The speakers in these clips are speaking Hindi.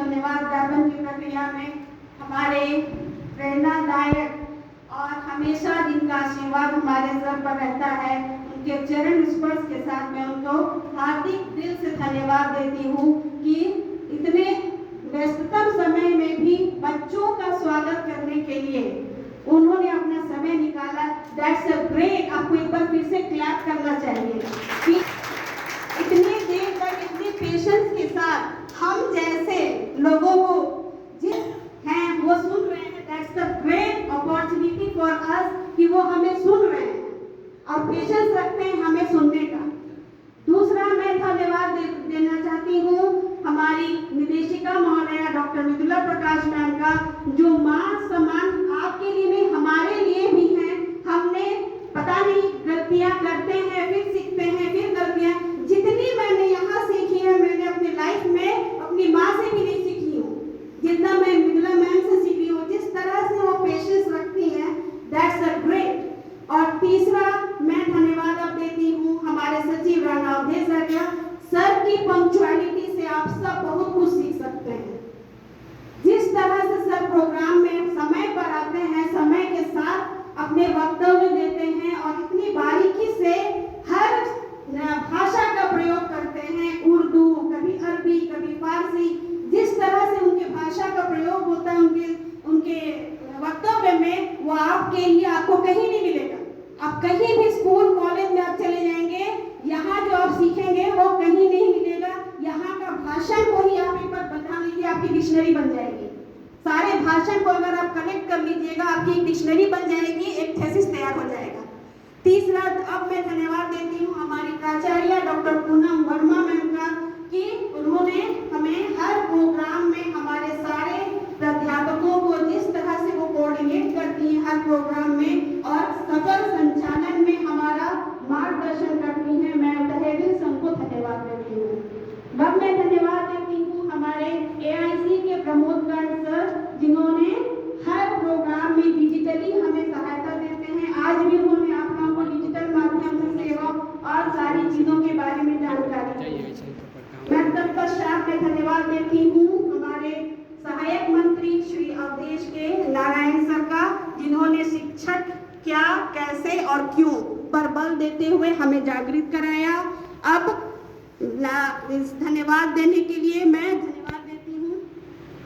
धन्यवाद ज्ञापन की प्रक्रिया में हमारे प्रेरणादायक और हमेशा जिनका आशीर्वाद हमारे सर पर रहता है, उनके चरण स्पर्श के साथ मैं उनको हार्दिक दिल से धन्यवाद देती हूँ कि इतने व्यस्ततम समय में भी बच्चों का स्वागत करने के लिए उन्होंने अपना समय निकाला। That's a great. आपको एक बार फिर से क्लैप करना चाहिए कि इतनी देर तक इतने पेशेंस के साथ हम जैसे लोगों को जिस हैं वो सुन रहे हैं। That's a great opportunity for us कि वो हमें सुन रहे हैं और पेशेंस रखते हैं हमें सुनने का। दूसरा मैं धन्यवाद देना चाहती हूँ हमारी निदेशिका महोदया डॉक्टर मृदुला प्रकाश मैम का, जो मान सम्मान आपके लिए नहीं हमारे लिए भी है। हमने पता नहीं गलतियां करते हैं, फिर सीखते हैं, फिर गलतियां। जितनी मैंने यहाँ सीखी है मैंने अपनी लाइफ में अपनी माँ से भी नहीं सीखी हूँ जितना मैं मृदुला मैम से सीखी हूँ। जिस तरह से वो पेशेंस रखती हैं, दैट्स अ ग्रेट। और तीसरा मैं धन्यवाद अब देती हूँ हमारे सचिव राणा अवधेश सर की पंक्चुअलिटी से आप सब बहुत कुछ सीख सकते हैं। जिस तरह से सर प्रोग्राम में समय पर आते हैं, समय के साथ अपने वक्तव्य देते हैं और इतनी बारीकी से हर भाषा का प्रयोग करते हैं, उर्दू, कभी अरबी, कभी फारसी। जिस तरह से उनके भाषा का प्रयोग होता है उनके वक्तव्य में, वो आपके लिए आपको कहीं नहीं मिलेगा। आप कहीं भी स्कूल कॉलेज में आप चले जाएंगे, यहाँ जो आप सीखेंगे वो कहीं नहीं मिलेगा। यहाँ का भाषण को ही आप एक बार बता लीजिए, आपकी डिक्शनरी बन जाएगी। सारे भाषण को अगर आप कलेक्ट कर लीजिएगा, आपकी एक डिक्शनरी बन जाएगी, एक थीसिस तैयार हो जाएगा। तीसरा अब मैं धन्यवाद देती हूँ हमारी प्राचार्य डॉक्टर पूनम वर्मा मैम का कि उन्होंने हमें हर प्रोग्राम में हमारे सारे प्राध्यापकों को जिस तरह से वो कोऑर्डिनेट करती हैं हर प्रोग्राम में और सफल संचालन में हमारा मार्गदर्शन करती हैं। मैं तहे दिल से उनको धन्यवाद देती हूँ। अब मैं धन्यवाद देती हूँ हमारे AIC के प्रमोद गण सर, जिन्होंने हर प्रोग्राम में डिजिटली हमें सहायता देते हैं। आज भी उन्होंने आप लोगों को डिजिटल माध्यम से सेवा और सारी चीजों के बारे में जानकारी दी। मैं तत्पश्चात में धन्यवाद देती हूँ हमारे सहायक मंत्री श्री अवधेश के नारायण सर का, जिन्होंने शिक्षक क्या, कैसे और क्यों पर बल देते हुए हमें जागृत कराया। अब इस धन्यवाद देने के लिए मैं धन्यवाद देती हूँ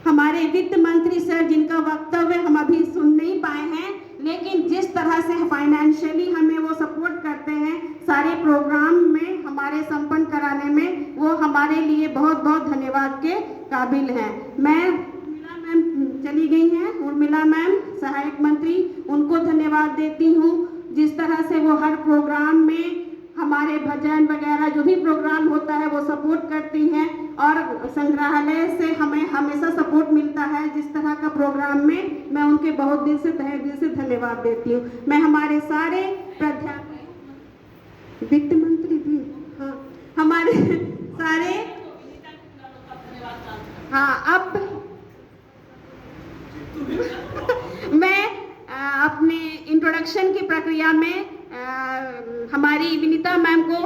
हमारे वित्त मंत्री सर, जिनका वक्तव्य हम अभी सुन नहीं पाए हैं, लेकिन जिस तरह से फाइनेंशियली हमें वो सपोर्ट करते हैं सारे प्रोग्राम में हमारे संपन्न कराने में, वो हमारे लिए बहुत बहुत धन्यवाद के काबिल हैं। मैं उर्मिला मैम चली गई हैं, उर्मिला मैम सहायक मंत्री, उनको धन्यवाद देती हूँ। जिस तरह से वो हर प्रोग्राम में हमारे भजन वगैरह जो भी प्रोग्राम होता है वो सपोर्ट करती हैं और संग्रहालय से हमें हमेशा सपोर्ट मिलता है जिस तरह का प्रोग्राम में। मैं उनके बहुत दिल से तहे दिल से धन्यवाद देती हूँ। मैं हमारे सारे प्राध्यापक, वित्त मंत्री भी, हाँ हमारे सारे, हाँ अब मैं अपने इंट्रोडक्शन की प्रक्रिया में हमारी विनीता मैम को